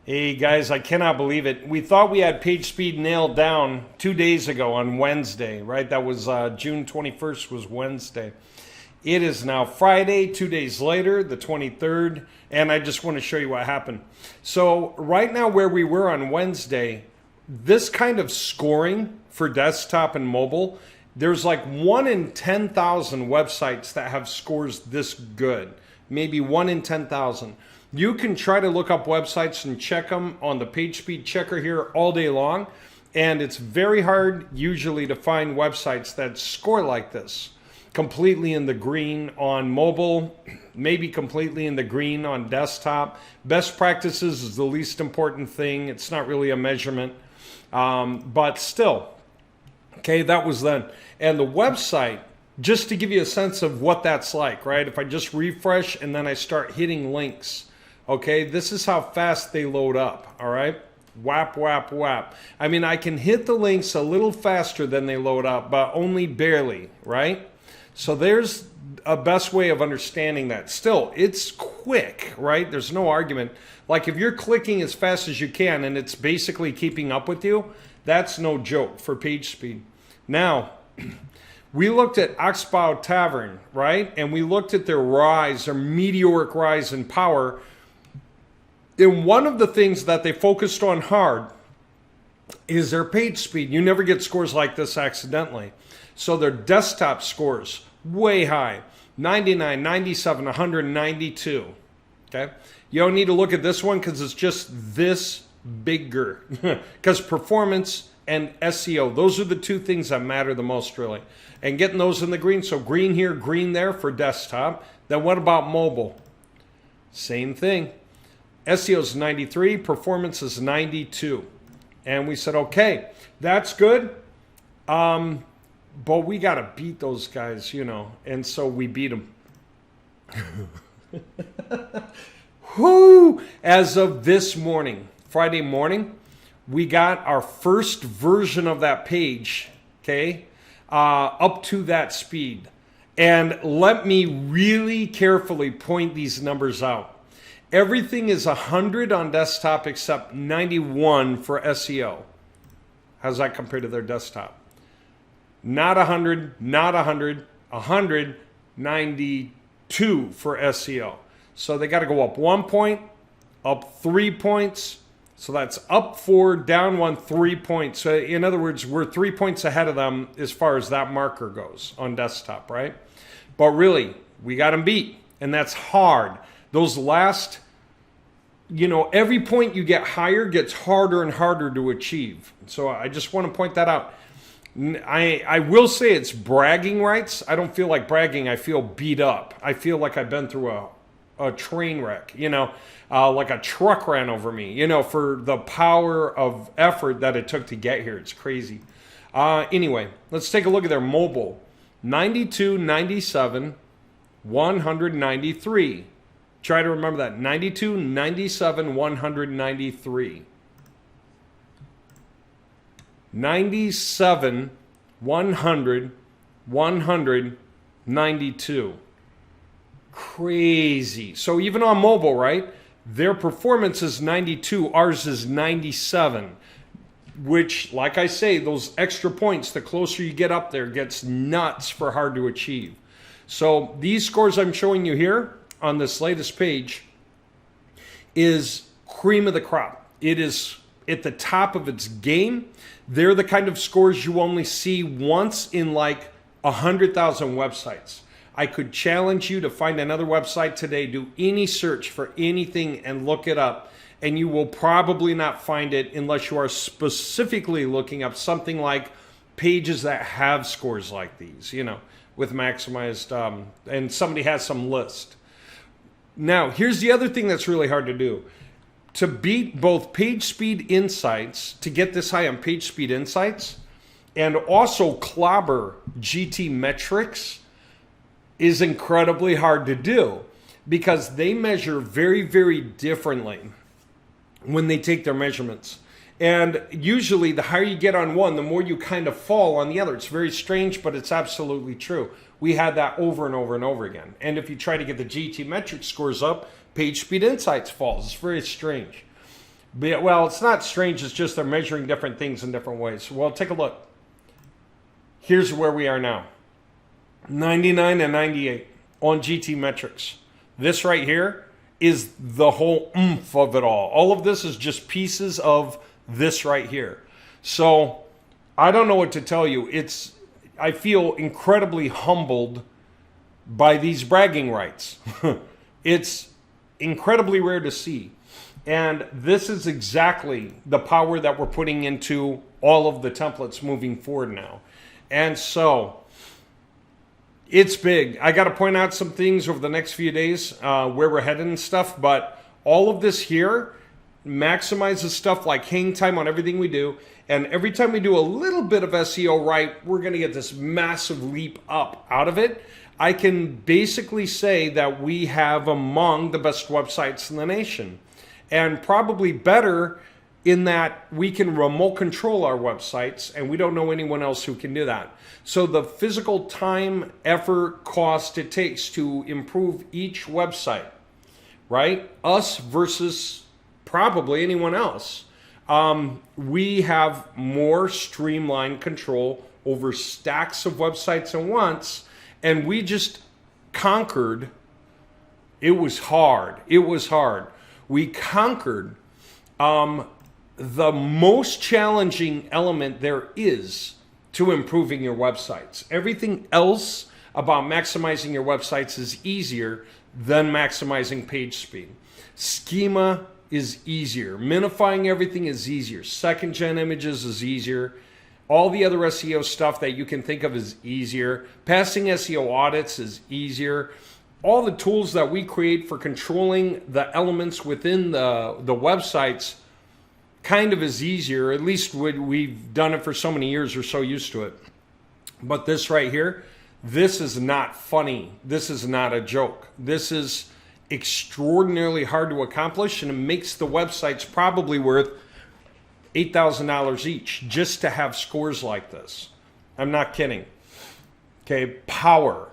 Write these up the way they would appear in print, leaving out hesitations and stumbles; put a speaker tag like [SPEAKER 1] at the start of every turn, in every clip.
[SPEAKER 1] Hey guys, I cannot believe it. We thought we had Pagespeed nailed down 2 days ago on Wednesday, right? That was June 21st was Wednesday. It is now Friday, 2 days later, the 23rd, and I just want to show you what happened. So right now where we were on Wednesday, this kind of scoring for desktop and mobile, there's like 1 in 10,000 websites that have scores this good. Maybe 1 in 10,000. You can try to look up websites and check them on the Pagespeed checker here all day long, and it's very hard usually to find websites that score like this. Completely in the green on mobile, maybe completely in the green on desktop. Best practices is the least important thing. It's not really a measurement, but still. Okay, that was then. And the website, just to give you a sense of what that's like, right? If I just refresh and then I start hitting links, okay, this is how fast they load up, all right? Whap, whap, whap. I mean, I can hit the links a little faster than they load up, but only barely, right? So there's a best way of understanding that. Still, it's quick, right? There's no argument. Like if you're clicking as fast as you can and it's basically keeping up with you, that's no joke for Pagespeed. Now, we looked at Oxbow Tavern, right? And we looked at their rise, their meteoric rise in power. And one of the things that they focused on hard is their page speed. You never get scores like this accidentally. So their desktop scores, way high. 99, 97, 192. Okay? You don't need to look at this one because it's just this bigger. Because performance and SEO, those are the two things that matter the most, really. And getting those in the green. So green here, green there for desktop. Then what about mobile? Same thing. SEO is 93, performance is 92. And we said, okay, that's good. But we got to beat those guys, you know. And so we beat them. Whoo! As of this morning, Friday morning, we got our first version of that page, okay, up to that speed. And let me really carefully point these numbers out. Everything is 100 on desktop except 91 for SEO. How's that compared to their desktop? Not 100, not 100, 100, 92 for SEO. So they got to go up 1 point, up 3 points. So that's up 4, down 1, 3 points. So in other words, we're 3 points ahead of them as far as that marker goes on desktop, right? But really, we got them beat, and that's hard. Those last, you know, every point you get higher gets harder and harder to achieve. So I just want to point that out. I will say it's bragging rights. I don't feel like bragging. I feel beat up. I feel like I've been through a train wreck, you know, like a truck ran over me, you know, for the power of effort that it took to get here. It's crazy. Anyway, let's take a look at their mobile. 92, 97, 193. Try to remember that. 92, 97, 193. 97, 100, 192. Crazy. So even on mobile, right? Their performance is 92. Ours is 97. Which, like I say, those extra points, the closer you get up there, gets nuts for hard to achieve. So these scores I'm showing you here on this latest page is cream of the crop. It is at the top of its game. They're the kind of scores you only see once in like 100,000 websites. I could challenge you to find another website today, do any search for anything and look it up, and you will probably not find it unless you are specifically looking up something like pages that have scores like these, you know, with maximized, and somebody has some list. Now, here's the other thing that's really hard to do. To beat both Pagespeed Insights, to get this high on Pagespeed Insights, and also clobber GT metrics is incredibly hard to do because they measure very, very differently when they take their measurements. And usually the higher you get on one, the more you kind of fall on the other. It's very strange, but it's absolutely true. We had that over and over and over again. And if you try to get the GT metric scores up, Pagespeed Insights falls. It's very strange. But, well, it's not strange. It's just they're measuring different things in different ways. Well, take a look. Here's where we are now. 99 and 98 on GT metrics. This right here is the whole oomph of it all. All of this is just pieces of this right here. So I don't know what to tell you. I feel incredibly humbled by these bragging rights. It's incredibly rare to see. And this is exactly the power that we're putting into all of the templates moving forward now. And so it's big. I got to point out some things over the next few days where we're headed and stuff. But all of this here maximizes stuff like hang time on everything we do. And every time we do a little bit of SEO right, we're going to get this massive leap up out of it. I can basically say that we have among the best websites in the nation. And probably better in that we can remote control our websites, and we don't know anyone else who can do that. So the physical time, effort, cost it takes to improve each website, right? Us versus probably anyone else. We have more streamlined control over stacks of websites at once, and we just conquered. It was hard. It was hard. We conquered the most challenging element there is to improving your websites. Everything else about maximizing your websites is easier than maximizing page speed. Schema is easier. Minifying everything is easier. Second gen images is easier. All the other SEO stuff that you can think of is easier. Passing SEO audits is easier. All the tools that we create for controlling the elements within the websites kind of is easier. At least we've done it for so many years, we're so used to it. But this right here, this is not funny. This is not a joke. This is extraordinarily hard to accomplish, and it makes the websites probably worth $8,000 each just to have scores like this. I'm not kidding. Okay, power.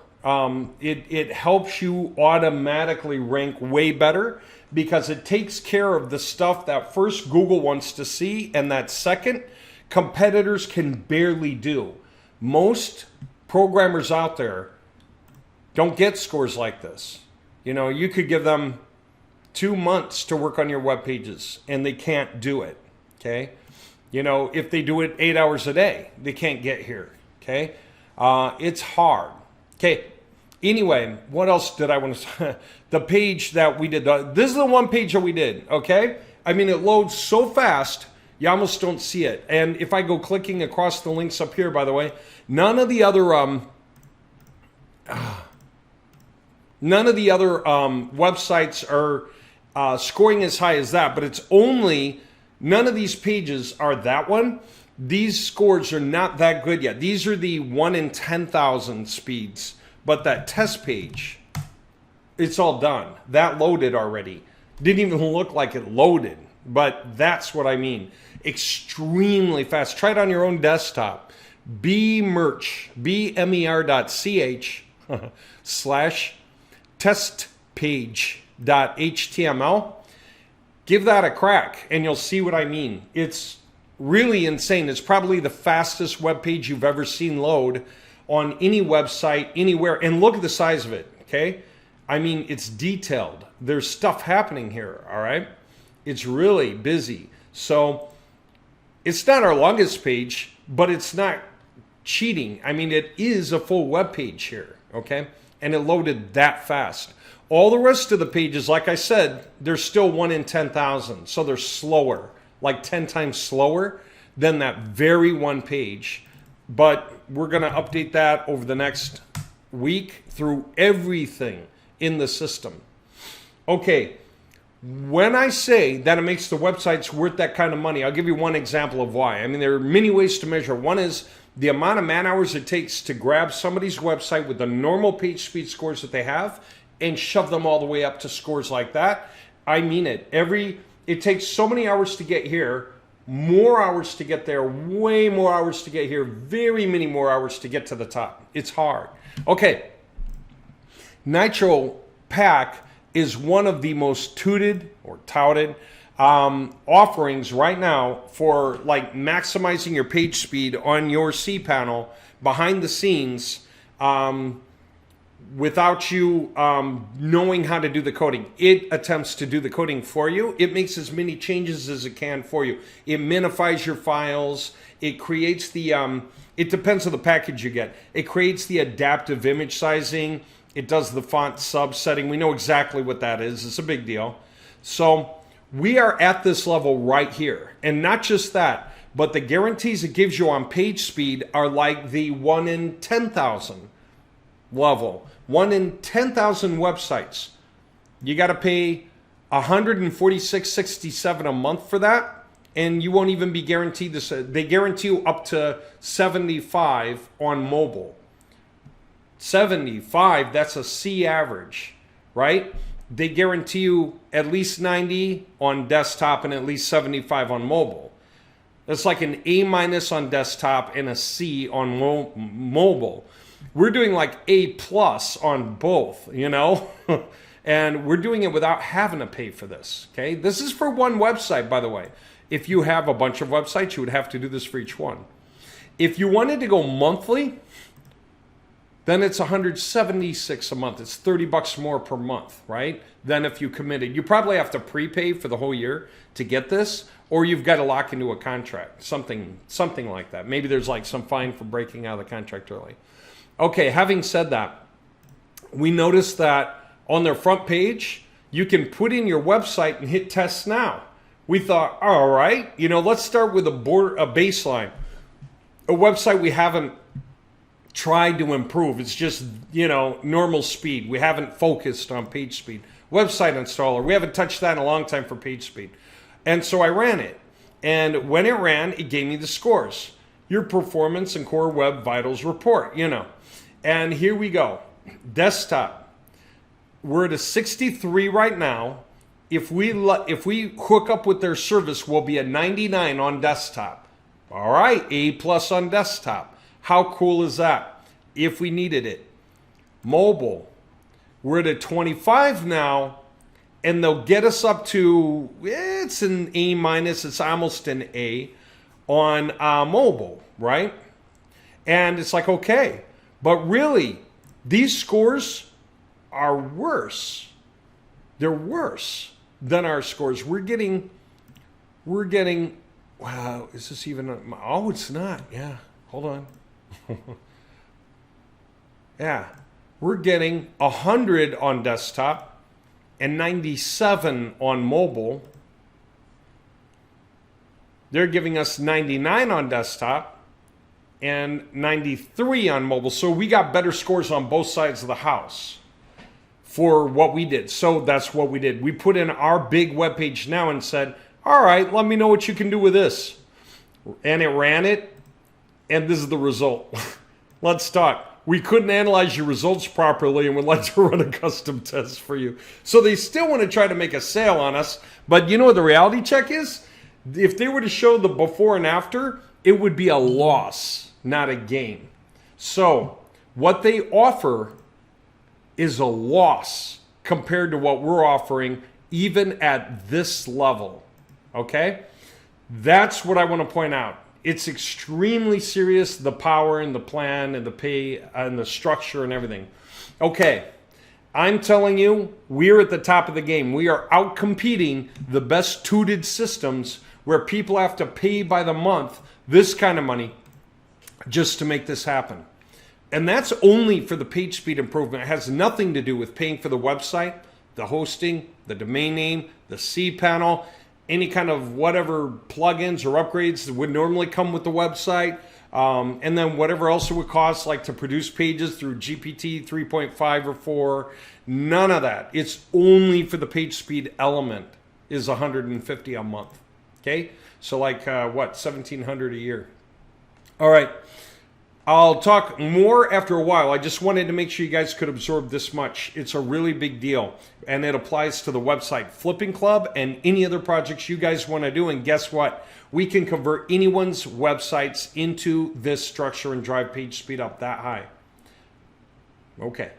[SPEAKER 1] It helps you automatically rank way better because it takes care of the stuff that first Google wants to see and that second competitors can barely do. Most programmers out there don't get scores like this. You know, you could give them 2 months to work on your web pages and they can't do it. Okay. You know, if they do it 8 hours a day, they can't get here. Okay. It's hard. Okay. Anyway, what else did I want to say? The page that we did. This is the one page that we did. Okay. I mean, it loads so fast, you almost don't see it. And if I go clicking across the links up here, by the way, none of the other websites are scoring as high as that, but it's only, none of these pages are that one. These scores are not that good yet. These are the 1 in 10,000 speeds, but that test page, it's all done. That loaded already. Didn't even look like it loaded, but that's what I mean. Extremely fast. Try it on your own desktop. bmer.ch / testpage.html. Give that a crack and you'll see what I mean. It's really insane. It's probably the fastest web page you've ever seen load on any website anywhere. And look at the size of it, okay? I mean, it's detailed. There's stuff happening here, all right? It's really busy. So it's not our longest page, but it's not cheating. I mean, it is a full web page here, okay? And it loaded that fast. All the rest of the pages, like I said, they're still 1 in 10,000. So they're slower, like 10 times slower than that very one page. But we're going to update that over the next week through everything in the system. Okay, when I say that it makes the websites worth that kind of money, I'll give you one example of why. I mean, there are many ways to measure. One is the amount of man hours it takes to grab somebody's website with the normal page speed scores that they have and shove them all the way up to scores like that. I mean it. It takes so many hours to get here, more hours to get there, way more hours to get here, very many more hours to get to the top. It's hard. Okay. Nitro Pack is one of the most touted or touted offerings right now for like maximizing your page speed on your cPanel behind the scenes, without you knowing how to do the coding. It attempts to do the coding for you. It makes as many changes as it can for you. It minifies your files. It creates the, it depends on the package you get. It creates the adaptive image sizing. It does the font sub setting. We know exactly what that is. It's a big deal. So we are at this level right here. And not just that, but the guarantees it gives you on page speed are like the 1 in 10,000 level. 1 in 10,000 websites. You got to pay $146.67 a month for that, and you won't even be guaranteed this. They guarantee you up to 75 on mobile. 75, that's a C average, right? They guarantee you at least 90 on desktop and at least 75 on mobile. That's like an A- on desktop and a C on mobile. We're doing like A+ on both, you know? And we're doing it without having to pay for this, okay? This is for one website, by the way. If you have a bunch of websites, you would have to do this for each one. If you wanted to go monthly, then it's $176 a month. It's $30 more per month, right? Than if you committed. You probably have to prepay for the whole year to get this, or you've got to lock into a contract, something like that. Maybe there's like some fine for breaking out of the contract early. Okay, having said that, we noticed that on their front page, you can put in your website and hit test now. We thought, all right, you know, let's start with a baseline. A website we haven't tried to improve. It's just, you know, normal speed. We haven't focused on page speed. Website installer, we haven't touched that in a long time for page speed. And so I ran it. And when it ran, it gave me the scores. Your performance and core web vitals report, you know. And here we go. Desktop. We're at a 63 right now. If we hook up with their service, we'll be at 99 on desktop. All right, A+ on desktop. How cool is that? If we needed it. Mobile. We're at a 25 now, and they'll get us up to, it's an A-, it's almost an A on mobile, right? And it's like, okay. But really, these scores are worse. They're worse than our scores. We're getting, wow, is this even, oh, it's not. Yeah, hold on. Yeah, we're getting 100 on desktop and 97 on mobile. They're giving us 99 on desktop and 93 on mobile. So we got better scores on both sides of the house for what we did. So that's what we did. We put in our big web page now and said, all right, let me know what you can do with this. And it ran it, and this is the result. Let's talk. We couldn't analyze your results properly and would like to run a custom test for you. So they still want to try to make a sale on us. But you know what the reality check is? If they were to show the before and after, it would be a loss, not a gain. So what they offer is a loss compared to what we're offering, even at this level. Okay? That's what I want to point out. It's extremely serious, the power and the plan and the pay and the structure and everything. Okay, I'm telling you, we're at the top of the game. We are out-competing the best tooted systems where people have to pay by the month this kind of money just to make this happen. And that's only for the page speed improvement. It has nothing to do with paying for the website, the hosting, the domain name, the cPanel, any kind of whatever plugins or upgrades that would normally come with the website, and then whatever else it would cost, like to produce pages through GPT 3.5 or 4. None of that. It's only for the page speed element is $150 a month. Okay, so like what, $1,700 a year. All right. I'll talk more after a while. I just wanted to make sure you guys could absorb this much. It's a really big deal, and it applies to the website flipping club and any other projects you guys want to do. And guess what? We can convert anyone's websites into this structure and drive page speed up that high. Okay.